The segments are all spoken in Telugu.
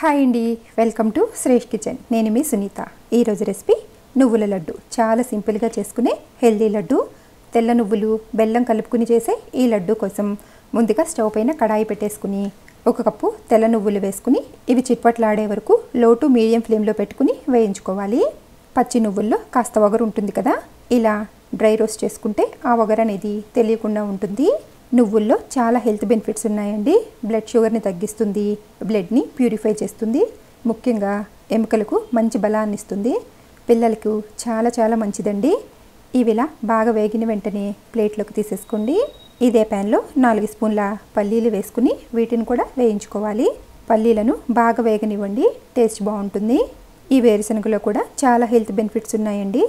హాయ్ అండి, వెల్కమ్ టు శ్రేష్ కిచెన్. నేను మీ సునీత. ఈరోజు రెసిపీ నువ్వుల లడ్డు. చాలా సింపుల్గా చేసుకునే హెల్దీ లడ్డు. తెల్ల నువ్వులు బెల్లం కలుపుకుని చేసే ఈ లడ్డు కోసం ముందుగా స్టవ్ పైన కడాయి పెట్టేసుకుని 1 కప్పు తెల్ల నువ్వులు వేసుకుని ఇవి చిట్పట్లాడే వరకు లో టు మీడియం ఫ్లేమ్లో పెట్టుకుని వేయించుకోవాలి. పచ్చి నువ్వుల్లో కాస్త వగరు ఉంటుంది కదా, ఇలా డ్రై రోస్ట్ చేసుకుంటే ఆ వగరు అనేది తెలియకుండా ఉంటుంది. నువ్వుల్లో చాలా హెల్త్ బెనిఫిట్స్ ఉన్నాయండి. బ్లడ్ షుగర్ని తగ్గిస్తుంది, బ్లడ్ని ప్యూరిఫై చేస్తుంది, ముఖ్యంగా ఎముకలకు మంచి బలాన్ని ఇస్తుంది, పిల్లలకు చాలా మంచిదండి. ఇవిలా బాగా వేగిన వెంటనే ప్లేట్లోకి తీసేసుకోండి. ఇదే ప్యాన్లో 4 స్పూన్ల పల్లీలు వేసుకుని వీటిని కూడా వేయించుకోవాలి. పల్లీలను బాగా వేగనివ్వండి, టేస్ట్ బాగుంటుంది. ఈ వేరుశనగలో కూడా చాలా హెల్త్ బెనిఫిట్స్ ఉన్నాయండి.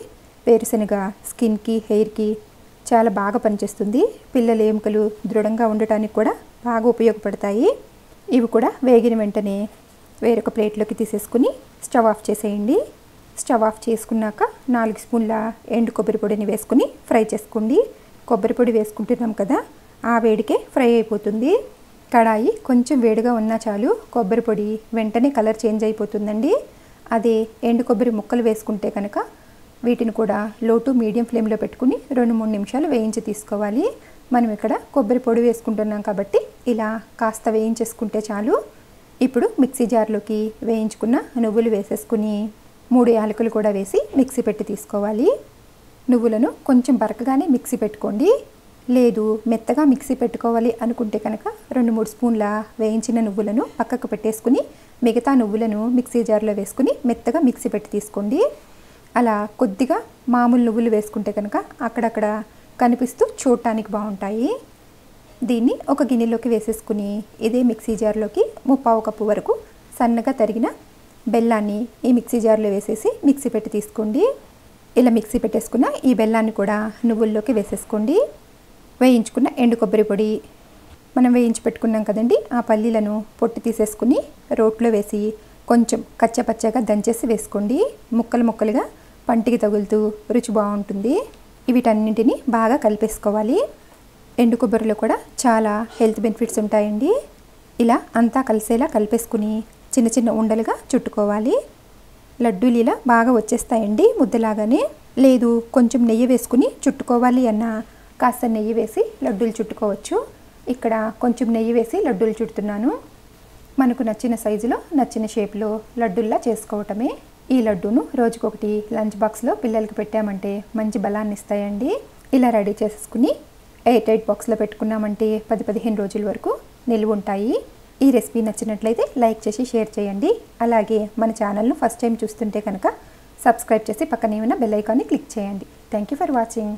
వేరుశనగ స్కిన్కి, హెయిర్కి చాలా బాగా పనిచేస్తుంది. పిల్లల ఎముకలు దృఢంగా ఉండటానికి కూడా బాగా ఉపయోగపడతాయి. ఇవి కూడా వేగిన వెంటనే వేరొక ప్లేట్లోకి తీసేసుకుని స్టవ్ ఆఫ్ చేసేయండి. స్టవ్ ఆఫ్ చేసుకున్నాక 4 స్పూన్ల ఎండు కొబ్బరి పొడిని వేసుకుని ఫ్రై చేసుకోండి. కొబ్బరి పొడి వేసుకుంటున్నాం కదా, ఆ వేడికే ఫ్రై అయిపోతుంది. కడాయి కొంచెం వేడిగా ఉన్నా చాలు, కొబ్బరి పొడి వెంటనే కలర్ చేంజ్ అయిపోతుందండి. అదే ఎండు కొబ్బరి ముక్కలు వేసుకుంటే కనుక వీటిని కూడా లో టు మీడియం ఫ్లేమ్లో పెట్టుకుని 2-3 నిమిషాలు వేయించి తీసుకోవాలి. మనం ఇక్కడ కొబ్బరి పొడి వేసుకుంటున్నాం కాబట్టి ఇలా కాస్త వేయించేసుకుంటే చాలు. ఇప్పుడు మిక్సీ జార్లోకి వేయించుకున్న నువ్వులు వేసేసుకుని 3 యాలకులు కూడా వేసి మిక్సీ పెట్టి తీసుకోవాలి. నువ్వులను కొంచెం బరకగానే మిక్సీ పెట్టుకోండి. లేదు మెత్తగా మిక్సీ పెట్టుకోవాలి అనుకుంటే కనుక 2-3 స్పూన్ల వేయించిన నువ్వులను పక్కకు పెట్టేసుకుని మిగతా నువ్వులను మిక్సీ జార్లో వేసుకుని మెత్తగా మిక్సీ పెట్టి తీసుకోండి. అలా కొద్దిగా మామూలు నువ్వులు వేసుకుంటే కనుక అక్కడక్కడ కనిపిస్తూ చూడటానికి బాగుంటాయి. దీన్ని ఒక గిన్నెలోకి వేసేసుకుని ఇదే మిక్సీ జార్లోకి 3/4 కప్పు వరకు సన్నగా తరిగిన బెల్లాన్ని ఈ మిక్సీ జార్లో వేసేసి మిక్సీ పెట్టి తీసుకోండి. ఇలా మిక్సీ పెట్టేసుకున్న ఈ బెల్లాన్ని కూడా నువ్వుల్లోకి వేసేసుకోండి. వేయించుకున్న ఎండు కొబ్బరి పొడి, మనం వేయించి పెట్టుకున్నాం కదండి, ఆ పల్లీలను పొట్టు తీసేసుకుని రోట్లో వేసి కొంచెం కచ్చపచ్చగా దంచేసి వేసుకోండి. ముక్కలుగా పంటికి తగులుతూ రుచి బాగుంటుంది. వీటన్నింటినీ బాగా కలిపేసుకోవాలి. ఎండు కొబ్బరిలో కూడా చాలా హెల్త్ బెనిఫిట్స్ ఉంటాయండి. ఇలా అంతా కలిసేలా కలిపేసుకుని చిన్న ఉండలుగా చుట్టుకోవాలి. లడ్డూలు ఇలా బాగా వచ్చేస్తాయండి ముద్దలాగానే. లేదు కొంచెం నెయ్యి వేసుకుని చుట్టుకోవాలి అన్న కాస్త నెయ్యి వేసి లడ్డూలు చుట్టుకోవచ్చు. ఇక్కడ కొంచెం నెయ్యి వేసి లడ్డూలు చుడుతున్నాను. మనకు నచ్చిన సైజులో నచ్చిన షేప్లో లడ్డూల్లా చేసుకోవటమే. ఈ లడ్డూను రోజుకొకటి లంచ్ బాక్స్లో పిల్లలకి పెట్టామంటే మంచి బలాన్ని ఇస్తాయండి. ఇలా రెడీ చేసుకుని ఎయిర్ టైట్ బాక్స్లో పెట్టుకున్నామంటే 10-15 రోజుల వరకు నిల్వ ఉంటాయి. ఈ రెసిపీ నచ్చినట్లయితే లైక్ చేసి షేర్ చేయండి. అలాగే మన ఛానల్ను ఫస్ట్ టైం చూస్తుంటే కనుక సబ్స్క్రైబ్ చేసి పక్కనే ఉన్న బెల్ ఐకాన్ని క్లిక్ చేయండి. Thank you for watching.